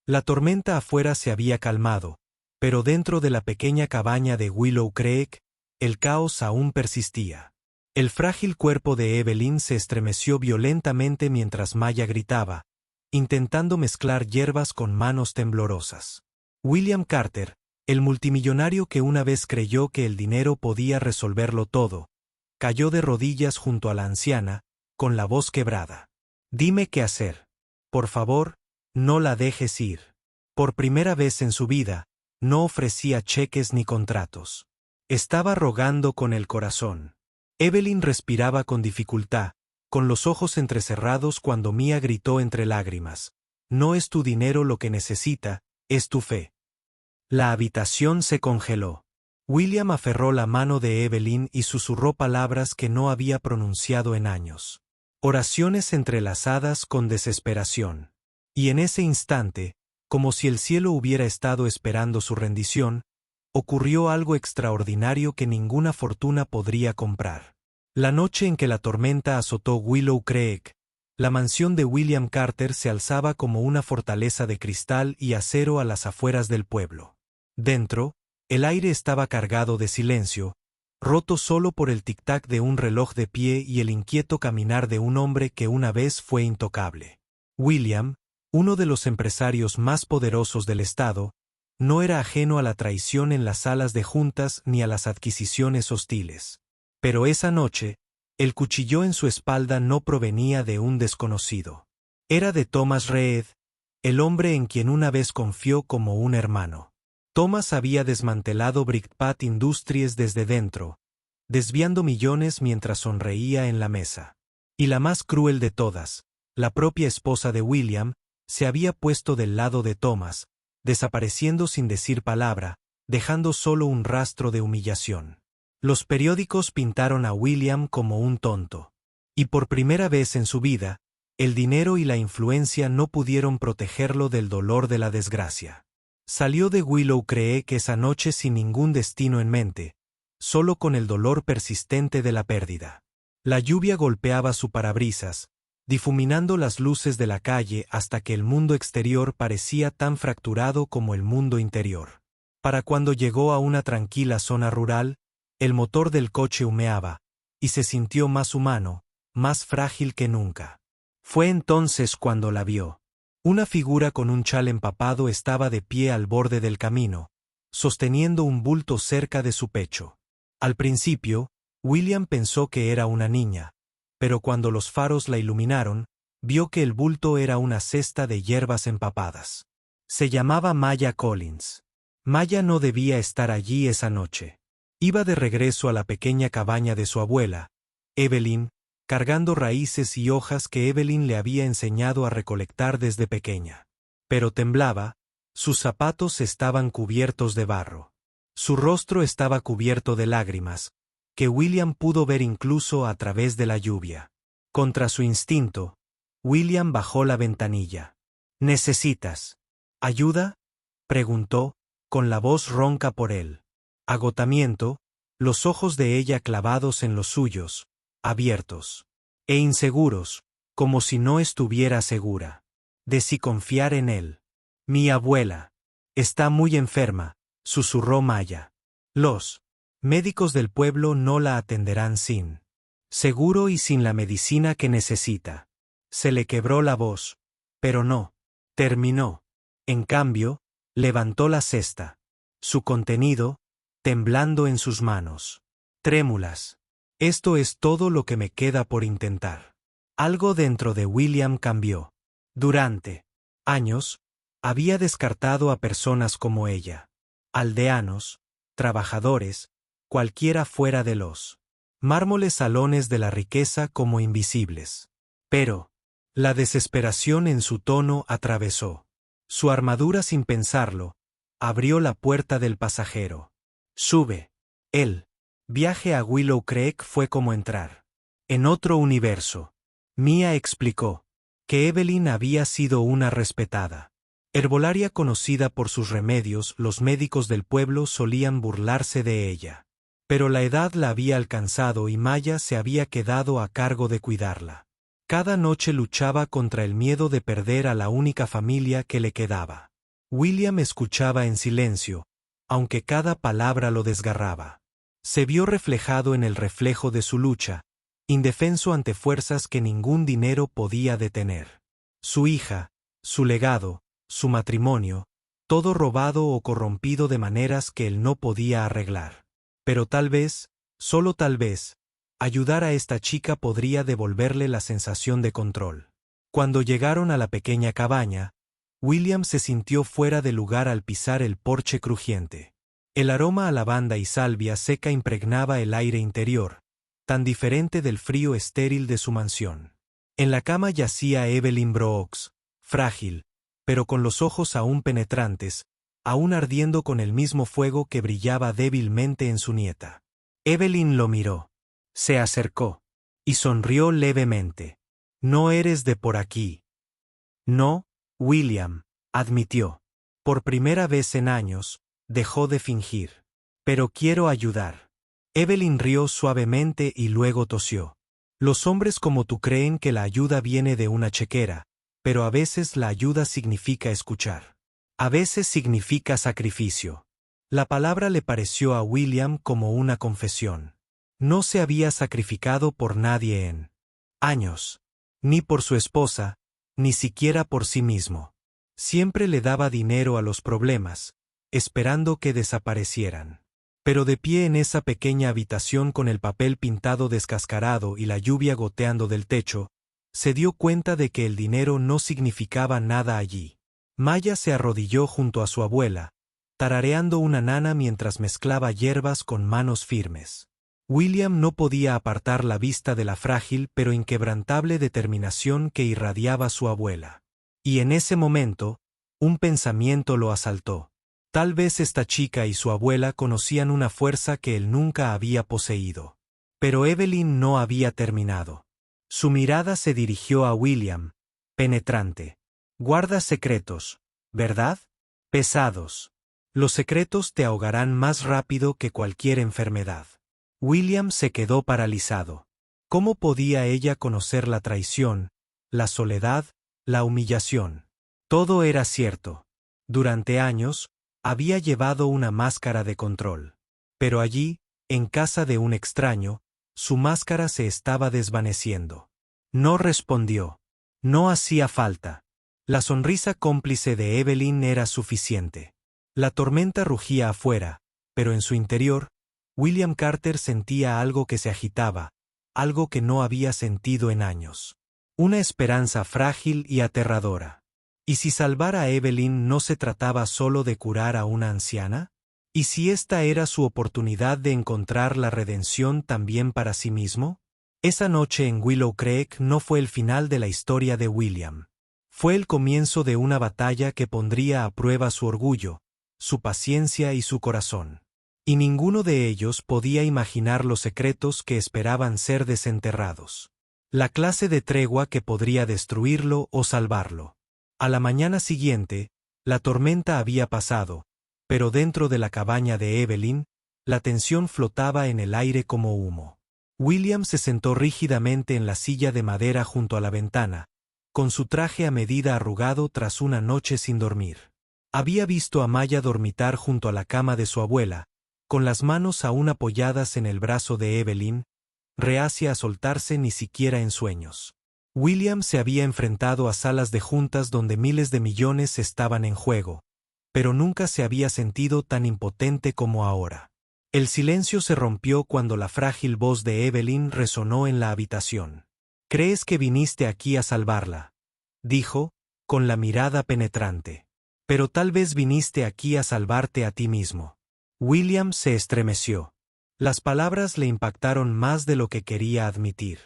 La tormenta afuera se había calmado, pero dentro de la pequeña cabaña de Willow Creek, el caos aún persistía. El frágil cuerpo de Evelyn se estremeció violentamente mientras Maya gritaba, intentando mezclar hierbas con manos temblorosas. William Carter, el multimillonario que una vez creyó que el dinero podía resolverlo todo, cayó de rodillas junto a la anciana, con la voz quebrada. «Dime qué hacer. Por favor, no la dejes ir». Por primera vez en su vida, no ofrecía cheques ni contratos. Estaba rogando con el corazón. Evelyn respiraba con dificultad, con los ojos entrecerrados cuando Mia gritó entre lágrimas. «No es tu dinero lo que necesita, es tu fe». La habitación se congeló. William aferró la mano de Evelyn y susurró palabras que no había pronunciado en años. Oraciones entrelazadas con desesperación. Y en ese instante, como si el cielo hubiera estado esperando su rendición, ocurrió algo extraordinario que ninguna fortuna podría comprar. La noche en que la tormenta azotó Willow Creek, la mansión de William Carter se alzaba como una fortaleza de cristal y acero a las afueras del pueblo. Dentro, el aire estaba cargado de silencio, roto solo por el tic-tac de un reloj de pie y el inquieto caminar de un hombre que una vez fue intocable. William, uno de los empresarios más poderosos del estado, no era ajeno a la traición en las salas de juntas ni a las adquisiciones hostiles. Pero esa noche, el cuchillo en su espalda no provenía de un desconocido. Era de Thomas Reed, el hombre en quien una vez confió como un hermano. Thomas había desmantelado Brickbat Industries desde dentro, desviando millones mientras sonreía en la mesa. Y la más cruel de todas, la propia esposa de William, se había puesto del lado de Thomas, desapareciendo sin decir palabra, dejando solo un rastro de humillación. Los periódicos pintaron a William como un tonto. Y por primera vez en su vida, el dinero y la influencia no pudieron protegerlo del dolor de la desgracia. Salió de Willow Creek esa noche sin ningún destino en mente, solo con el dolor persistente de la pérdida. La lluvia golpeaba su parabrisas, difuminando las luces de la calle hasta que el mundo exterior parecía tan fracturado como el mundo interior. Para cuando llegó a una tranquila zona rural, el motor del coche humeaba, y se sintió más humano, más frágil que nunca. Fue entonces cuando la vio. Una figura con un chal empapado estaba de pie al borde del camino, sosteniendo un bulto cerca de su pecho. Al principio, William pensó que era una niña, pero cuando los faros la iluminaron, vio que el bulto era una cesta de hierbas empapadas. Se llamaba Maya Collins. Maya no debía estar allí esa noche. Iba de regreso a la pequeña cabaña de su abuela, Evelyn, cargando raíces y hojas que Evelyn le había enseñado a recolectar desde pequeña. Pero temblaba, sus zapatos estaban cubiertos de barro. Su rostro estaba cubierto de lágrimas, que William pudo ver incluso a través de la lluvia. Contra su instinto, William bajó la ventanilla. «¿Necesitas ayuda?», preguntó, con la voz ronca por él. Agotamiento, los ojos de ella clavados en los suyos, abiertos e inseguros, como si no estuviera segura de si confiar en él. «Mi abuela está muy enferma», susurró Maya. «Los médicos del pueblo no la atenderán sin seguro y sin la medicina que necesita». Se le quebró la voz, pero no terminó. En cambio, levantó la cesta, su contenido temblando en sus manos, trémulas. «Esto es todo lo que me queda por intentar». Algo dentro de William cambió. Durante años, había descartado a personas como ella. Aldeanos, trabajadores, cualquiera fuera de los mármoles salones de la riqueza como invisibles. Pero la desesperación en su tono atravesó su armadura sin pensarlo, abrió la puerta del pasajero. «Sube». El viaje a Willow Creek fue como entrar en otro universo. Mia explicó que Evelyn había sido una respetada herbolaria conocida por sus remedios. Los médicos del pueblo solían burlarse de ella. Pero la edad la había alcanzado y Maya se había quedado a cargo de cuidarla. Cada noche luchaba contra el miedo de perder a la única familia que le quedaba. William escuchaba en silencio, aunque cada palabra lo desgarraba. Se vio reflejado en el reflejo de su lucha, indefenso ante fuerzas que ningún dinero podía detener. Su hija, su legado, su matrimonio, todo robado o corrompido de maneras que él no podía arreglar. Pero tal vez, solo tal vez, ayudar a esta chica podría devolverle la sensación de control. Cuando llegaron a la pequeña cabaña, William se sintió fuera de lugar al pisar el porche crujiente. El aroma a lavanda y salvia seca impregnaba el aire interior, tan diferente del frío estéril de su mansión. En la cama yacía Evelyn Brooks, frágil, pero con los ojos aún penetrantes, aún ardiendo con el mismo fuego que brillaba débilmente en su nieta. Evelyn lo miró. Se acercó. Y sonrió levemente. «No eres de por aquí». «No, William», admitió. Por primera vez en años, dejó de fingir. «Pero quiero ayudar». Evelyn rió suavemente y luego tosió. «Los hombres como tú creen que la ayuda viene de una chequera, pero a veces la ayuda significa escuchar. A veces significa sacrificio». La palabra le pareció a William como una confesión. No se había sacrificado por nadie en años, ni por su esposa, ni siquiera por sí mismo. Siempre le daba dinero a los problemas, esperando que desaparecieran. Pero de pie en esa pequeña habitación con el papel pintado descascarado y la lluvia goteando del techo, se dio cuenta de que el dinero no significaba nada allí. Maya se arrodilló junto a su abuela, tarareando una nana mientras mezclaba hierbas con manos firmes. William no podía apartar la vista de la frágil pero inquebrantable determinación que irradiaba su abuela. Y en ese momento, un pensamiento lo asaltó. Tal vez esta chica y su abuela conocían una fuerza que él nunca había poseído. Pero Evelyn no había terminado. Su mirada se dirigió a William, penetrante. «Guardas secretos, ¿verdad? Pesados. Los secretos te ahogarán más rápido que cualquier enfermedad». William se quedó paralizado. ¿Cómo podía ella conocer la traición, la soledad, la humillación? Todo era cierto. Durante años, había llevado una máscara de control. Pero allí, en casa de un extraño, su máscara se estaba desvaneciendo. No respondió. No hacía falta. La sonrisa cómplice de Evelyn era suficiente. La tormenta rugía afuera, pero en su interior, William Carter sentía algo que se agitaba, algo que no había sentido en años. Una esperanza frágil y aterradora. ¿Y si salvar a Evelyn no se trataba solo de curar a una anciana? ¿Y si esta era su oportunidad de encontrar la redención también para sí mismo? Esa noche en Willow Creek no fue el final de la historia de William. Fue el comienzo de una batalla que pondría a prueba su orgullo, su paciencia y su corazón. Y ninguno de ellos podía imaginar los secretos que esperaban ser desenterrados. La clase de tregua que podría destruirlo o salvarlo. A la mañana siguiente, la tormenta había pasado, pero dentro de la cabaña de Evelyn, la tensión flotaba en el aire como humo. William se sentó rígidamente en la silla de madera junto a la ventana, con su traje a medida arrugado tras una noche sin dormir. Había visto a Maya dormitar junto a la cama de su abuela, con las manos aún apoyadas en el brazo de Evelyn, reacia a soltarse ni siquiera en sueños. William se había enfrentado a salas de juntas donde miles de millones estaban en juego, pero nunca se había sentido tan impotente como ahora. El silencio se rompió cuando la frágil voz de Evelyn resonó en la habitación. «¿Crees que viniste aquí a salvarla?», dijo, con la mirada penetrante. «Pero tal vez viniste aquí a salvarte a ti mismo». William se estremeció. Las palabras le impactaron más de lo que quería admitir.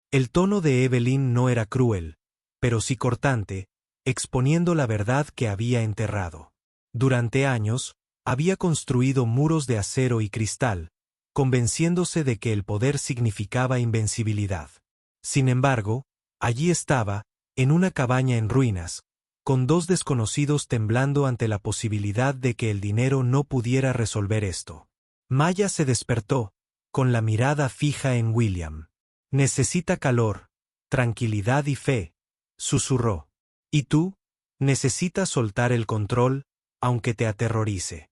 El tono de Evelyn no era cruel, pero sí cortante, exponiendo la verdad que había enterrado. Durante años, había construido muros de acero y cristal, convenciéndose de que el poder significaba invencibilidad. Sin embargo, allí estaba, en una cabaña en ruinas, con dos desconocidos temblando ante la posibilidad de que el dinero no pudiera resolver esto. Maya se despertó, con la mirada fija en William. «Necesita calor, tranquilidad y fe», susurró. «¿Y tú? Necesitas soltar el control, aunque te aterrorice.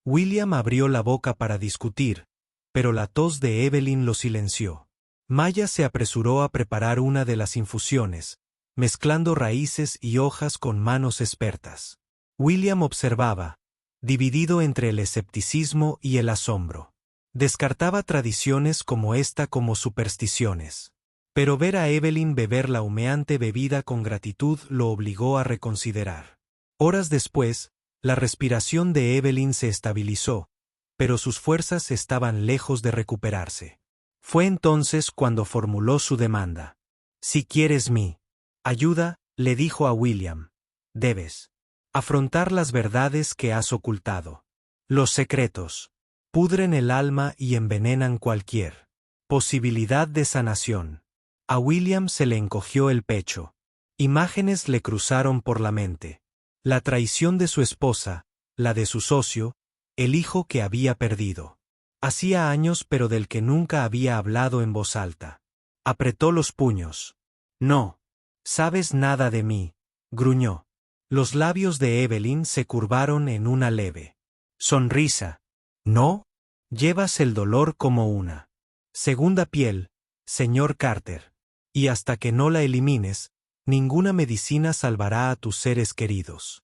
William abrió la boca para discutir, pero la tos de Evelyn lo silenció. Maya se apresuró a preparar una de las infusiones, mezclando raíces y hojas con manos expertas. William observaba, dividido entre el escepticismo y el asombro. Descartaba tradiciones como esta como supersticiones. Pero ver a Evelyn beber la humeante bebida con gratitud lo obligó a reconsiderar. Horas después, la respiración de Evelyn se estabilizó, pero sus fuerzas estaban lejos de recuperarse. Fue entonces cuando formuló su demanda. Si quieres mi ayuda, le dijo a William, debes afrontar las verdades que has ocultado. Los secretos pudren el alma y envenenan cualquier posibilidad de sanación. A William se le encogió el pecho. Imágenes le cruzaron por la mente. La traición de su esposa, la de su socio, el hijo que había perdido. Hacía años pero del que nunca había hablado en voz alta. Apretó los puños. No. Sabes nada de mí, gruñó. Los labios de Evelyn se curvaron en una leve sonrisa. ¿No? Llevas el dolor como una segunda piel, señor Carter. Y hasta que no la elimines, ninguna medicina salvará a tus seres queridos.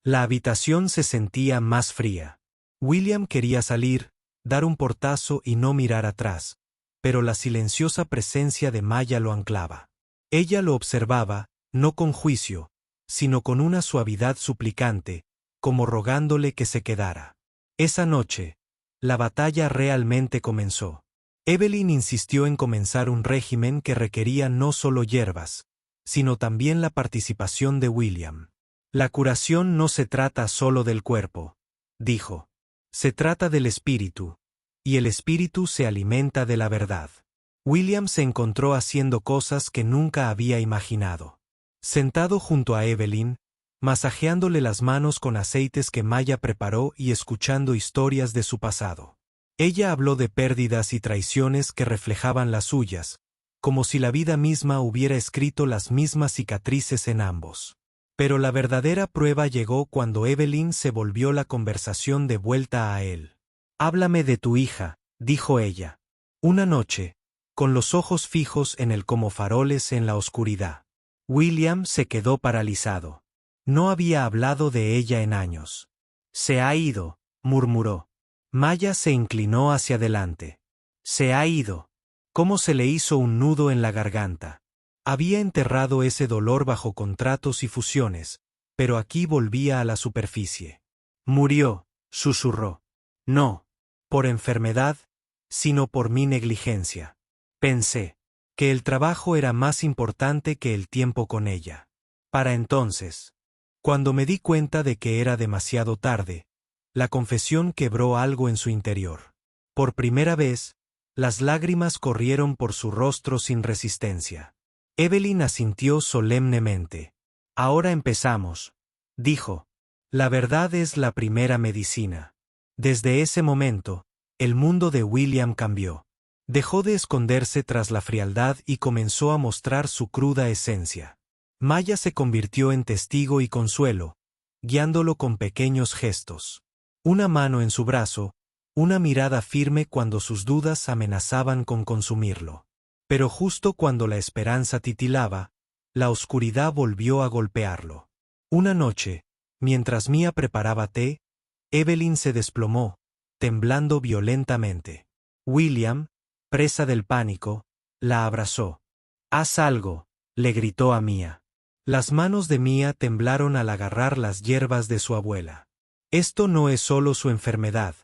La habitación se sentía más fría. William quería salir, dar un portazo y no mirar atrás, pero la silenciosa presencia de Maya lo anclaba. Ella lo observaba, no con juicio, sino con una suavidad suplicante, como rogándole que se quedara. Esa noche, la batalla realmente comenzó. Evelyn insistió en comenzar un régimen que requería no solo hierbas, sino también la participación de William. La curación no se trata solo del cuerpo, dijo. Se trata del espíritu, y el espíritu se alimenta de la verdad. William se encontró haciendo cosas que nunca había imaginado. Sentado junto a Evelyn, masajeándole las manos con aceites que Maya preparó y escuchando historias de su pasado. Ella habló de pérdidas y traiciones que reflejaban las suyas, como si la vida misma hubiera escrito las mismas cicatrices en ambos. Pero la verdadera prueba llegó cuando Evelyn se volvió la conversación de vuelta a él. Háblame de tu hija, dijo ella. Una noche, con los ojos fijos en él como faroles en la oscuridad. William se quedó paralizado. No había hablado de ella en años. Se ha ido, murmuró. Maya se inclinó hacia adelante. Se ha ido. ¿Cómo se le hizo un nudo en la garganta? Había enterrado ese dolor bajo contratos y fusiones, pero aquí volvía a la superficie. Murió, susurró. No, por enfermedad, sino por mi negligencia. Pensé que el trabajo era más importante que el tiempo con ella. Para entonces, cuando me di cuenta de que era demasiado tarde, la confesión quebró algo en su interior. Por primera vez, las lágrimas corrieron por su rostro sin resistencia. Evelyn asintió solemnemente. Ahora empezamos, dijo. La verdad es la primera medicina. Desde ese momento, el mundo de William cambió. Dejó de esconderse tras la frialdad y comenzó a mostrar su cruda esencia. Maya se convirtió en testigo y consuelo, guiándolo con pequeños gestos. Una mano en su brazo, una mirada firme cuando sus dudas amenazaban con consumirlo. Pero justo cuando la esperanza titilaba, la oscuridad volvió a golpearlo. Una noche, mientras Mia preparaba té, Evelyn se desplomó, temblando violentamente. William, presa del pánico, la abrazó. «Haz algo», le gritó a Mia. Las manos de Mia temblaron al agarrar las hierbas de su abuela. «Esto no es solo su enfermedad»,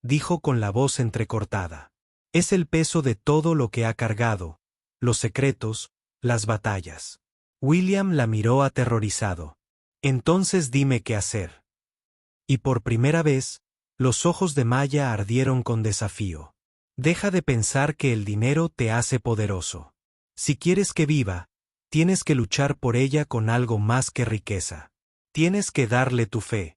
dijo con la voz entrecortada. «Es el peso de todo lo que ha cargado, los secretos, las batallas». William la miró aterrorizado. «Entonces dime qué hacer». Y por primera vez, los ojos de Maya ardieron con desafío. «Deja de pensar que el dinero te hace poderoso. Si quieres que viva, tienes que luchar por ella con algo más que riqueza. Tienes que darle tu fe».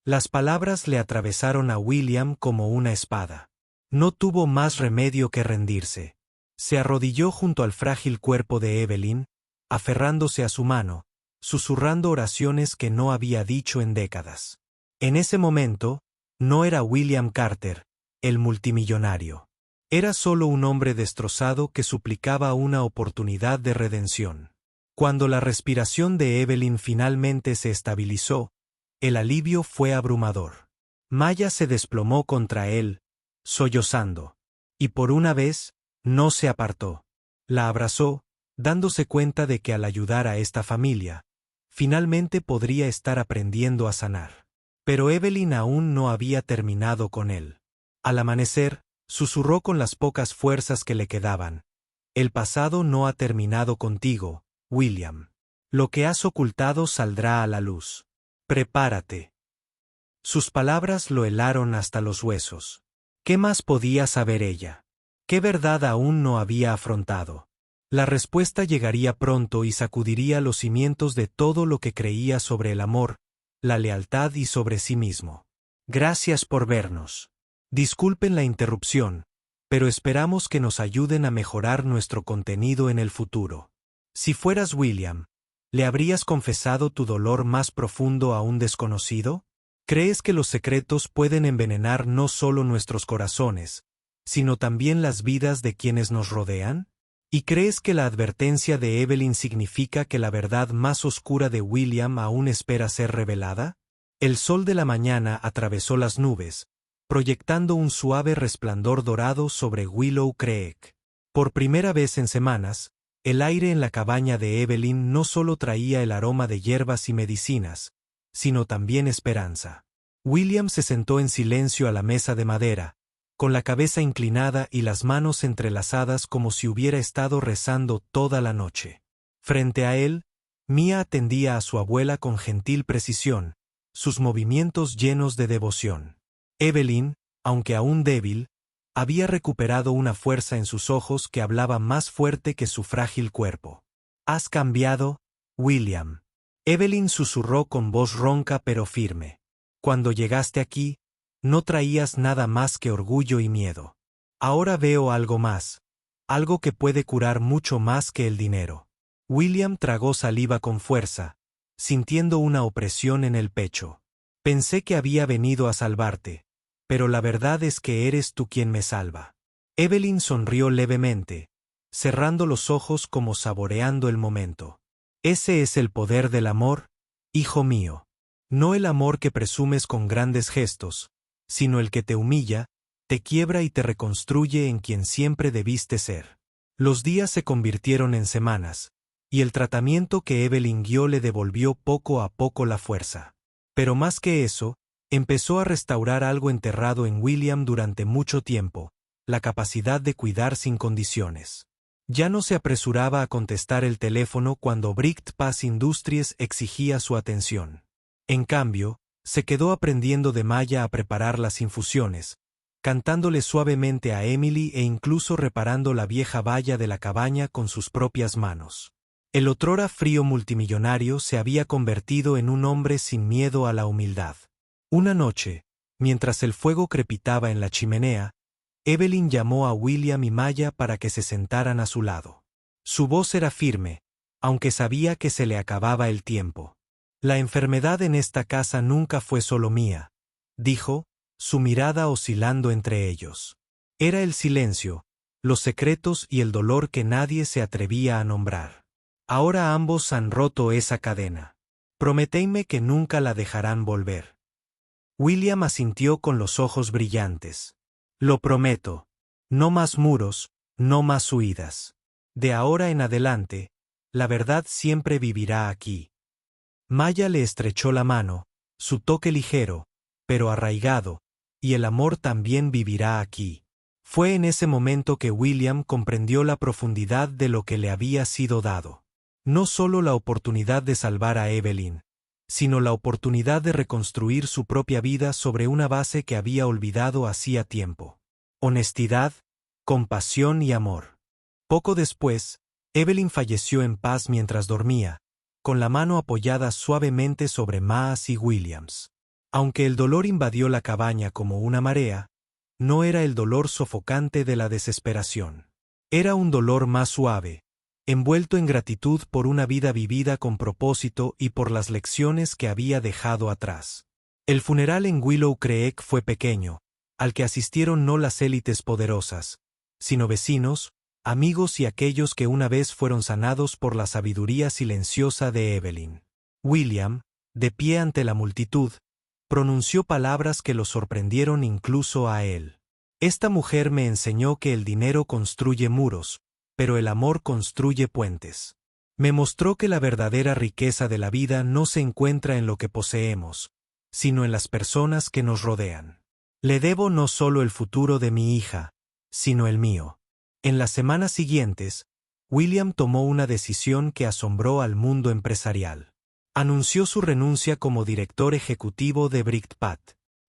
Las palabras le atravesaron a William como una espada. No tuvo más remedio que rendirse. Se arrodilló junto al frágil cuerpo de Evelyn, aferrándose a su mano, susurrando oraciones que no había dicho en décadas. En ese momento, no era William Carter, el multimillonario. Era solo un hombre destrozado que suplicaba una oportunidad de redención. Cuando la respiración de Evelyn finalmente se estabilizó, el alivio fue abrumador. Maya se desplomó contra él, sollozando. Y por una vez, no se apartó. La abrazó, dándose cuenta de que al ayudar a esta familia, finalmente podría estar aprendiendo a sanar. Pero Evelyn aún no había terminado con él. Al amanecer, susurró con las pocas fuerzas que le quedaban: «El pasado no ha terminado contigo, William. Lo que has ocultado saldrá a la luz. Prepárate». Sus palabras lo helaron hasta los huesos. ¿Qué más podía saber ella? ¿Qué verdad aún no había afrontado? La respuesta llegaría pronto y sacudiría los cimientos de todo lo que creía sobre el amor, la lealtad y sobre sí mismo. Gracias por vernos. Disculpen la interrupción, pero esperamos que nos ayuden a mejorar nuestro contenido en el futuro. Si fueras William, ¿le habrías confesado tu dolor más profundo a un desconocido? ¿Crees que los secretos pueden envenenar no solo nuestros corazones, sino también las vidas de quienes nos rodean? ¿Y crees que la advertencia de Evelyn significa que la verdad más oscura de William aún espera ser revelada? El sol de la mañana atravesó las nubes, proyectando un suave resplandor dorado sobre Willow Creek. Por primera vez en semanas, el aire en la cabaña de Evelyn no solo traía el aroma de hierbas y medicinas, sino también esperanza. William se sentó en silencio a la mesa de madera, con la cabeza inclinada y las manos entrelazadas como si hubiera estado rezando toda la noche. Frente a él, Mia atendía a su abuela con gentil precisión, sus movimientos llenos de devoción. Evelyn, aunque aún débil, había recuperado una fuerza en sus ojos que hablaba más fuerte que su frágil cuerpo. «Has cambiado, William». Evelyn susurró con voz ronca pero firme. «Cuando llegaste aquí, no traías nada más que orgullo y miedo. Ahora veo algo más, algo que puede curar mucho más que el dinero». William tragó saliva con fuerza, sintiendo una opresión en el pecho. «Pensé que había venido a salvarte, pero la verdad es que eres tú quien me salva». Evelyn sonrió levemente, cerrando los ojos como saboreando el momento. «Ese es el poder del amor, hijo mío. No el amor que presumes con grandes gestos, sino el que te humilla, te quiebra y te reconstruye en quien siempre debiste ser». Los días se convirtieron en semanas, y el tratamiento que Evelyn guió le devolvió poco a poco la fuerza. Pero más que eso, empezó a restaurar algo enterrado en William durante mucho tiempo: la capacidad de cuidar sin condiciones. Ya no se apresuraba a contestar el teléfono cuando Bright Pass Industries exigía su atención. En cambio, se quedó aprendiendo de Maya a preparar las infusiones, cantándole suavemente a Emily e incluso reparando la vieja valla de la cabaña con sus propias manos. El otrora frío multimillonario se había convertido en un hombre sin miedo a la humildad. Una noche, mientras el fuego crepitaba en la chimenea, Evelyn llamó a William y Maya para que se sentaran a su lado. Su voz era firme, aunque sabía que se le acababa el tiempo. «La enfermedad en esta casa nunca fue solo mía», dijo, su mirada oscilando entre ellos. Era el silencio, los secretos y el dolor que nadie se atrevía a nombrar. Ahora ambos han roto esa cadena. Prométeme que nunca la dejarán volver. William asintió con los ojos brillantes. «Lo prometo. No más muros, no más huidas. De ahora en adelante, la verdad siempre vivirá aquí». Maya le estrechó la mano, su toque ligero, pero arraigado, y el amor también vivirá aquí. Fue en ese momento que William comprendió la profundidad de lo que le había sido dado. No solo la oportunidad de salvar a Evelyn, sino la oportunidad de reconstruir su propia vida sobre una base que había olvidado hacía tiempo. Honestidad, compasión y amor. Poco después, Evelyn falleció en paz mientras dormía, con la mano apoyada suavemente sobre Maas y Williams. Aunque el dolor invadió la cabaña como una marea, no era el dolor sofocante de la desesperación. Era un dolor más suave, envuelto en gratitud por una vida vivida con propósito y por las lecciones que había dejado atrás. El funeral en Willow Creek fue pequeño, al que asistieron no las élites poderosas, sino vecinos, amigos y aquellos que una vez fueron sanados por la sabiduría silenciosa de Evelyn. William, de pie ante la multitud, pronunció palabras que lo sorprendieron incluso a él. Esta mujer me enseñó que el dinero construye muros, pero el amor construye puentes. Me mostró que la verdadera riqueza de la vida no se encuentra en lo que poseemos, sino en las personas que nos rodean. Le debo no solo el futuro de mi hija, sino el mío. En las semanas siguientes, William tomó una decisión que asombró al mundo empresarial. Anunció su renuncia como director ejecutivo de Brickpat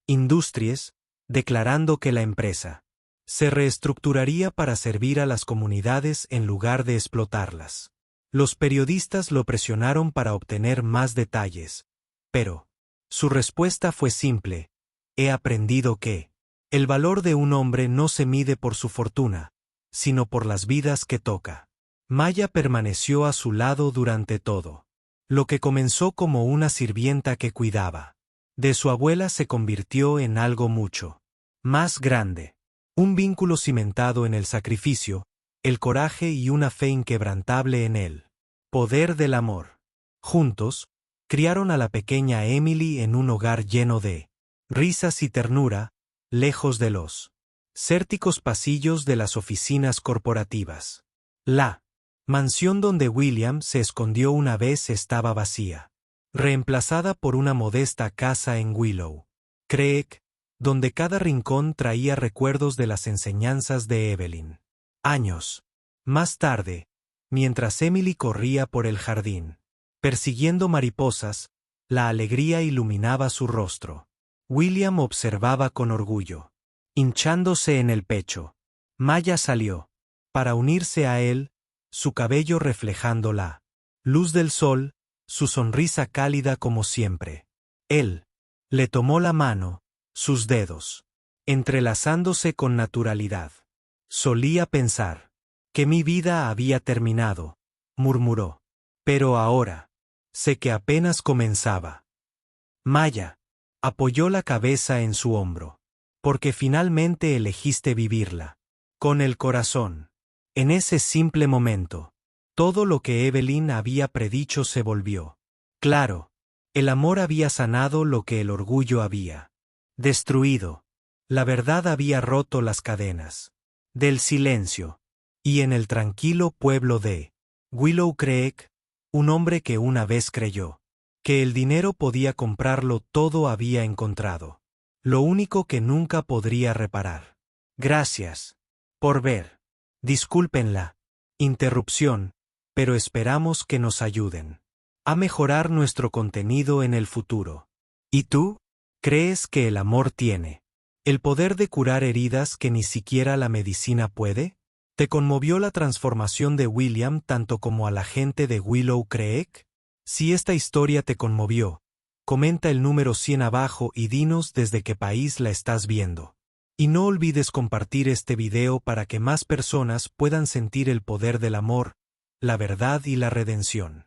Industries, declarando que la empresa se reestructuraría para servir a las comunidades en lugar de explotarlas. Los periodistas lo presionaron para obtener más detalles, pero su respuesta fue simple: he aprendido que el valor de un hombre no se mide por su fortuna, sino por las vidas que toca. Maya permaneció a su lado durante todo. Lo que comenzó como una sirvienta que cuidaba de su abuela se convirtió en algo mucho más grande. Un vínculo cimentado en el sacrificio, el coraje y una fe inquebrantable en el poder del amor. Juntos, criaron a la pequeña Emily en un hogar lleno de risas y ternura, lejos de los cérticos pasillos de las oficinas corporativas. La mansión donde William se escondió una vez estaba vacía, reemplazada por una modesta casa en Willow Creek, donde cada rincón traía recuerdos de las enseñanzas de Evelyn. Años más tarde, mientras Emily corría por el jardín, persiguiendo mariposas, la alegría iluminaba su rostro. William observaba con orgullo, hinchándose en el pecho. Maya salió para unirse a él, su cabello reflejando la luz del sol, su sonrisa cálida como siempre. Él le tomó la mano, sus dedos entrelazándose con naturalidad. Solía pensar que mi vida había terminado, murmuró. Pero ahora sé que apenas comenzaba. Maya apoyó la cabeza en su hombro. Porque finalmente elegiste vivirla. Con el corazón. En ese simple momento, todo lo que Evelyn había predicho se volvió claro. El amor había sanado lo que el orgullo había destruido. La verdad había roto las cadenas del silencio. Y en el tranquilo pueblo de Willow Creek, un hombre que una vez creyó que el dinero podía comprarlo todo había encontrado lo único que nunca podría reparar. Gracias por ver. Disculpen la interrupción, pero esperamos que nos ayuden a mejorar nuestro contenido en el futuro. ¿Y tú? ¿Crees que el amor tiene el poder de curar heridas que ni siquiera la medicina puede? ¿Te conmovió la transformación de William tanto como a la gente de Willow Creek? Si esta historia te conmovió, comenta el número 100 abajo y dinos desde qué país la estás viendo. Y no olvides compartir este video para que más personas puedan sentir el poder del amor, la verdad y la redención.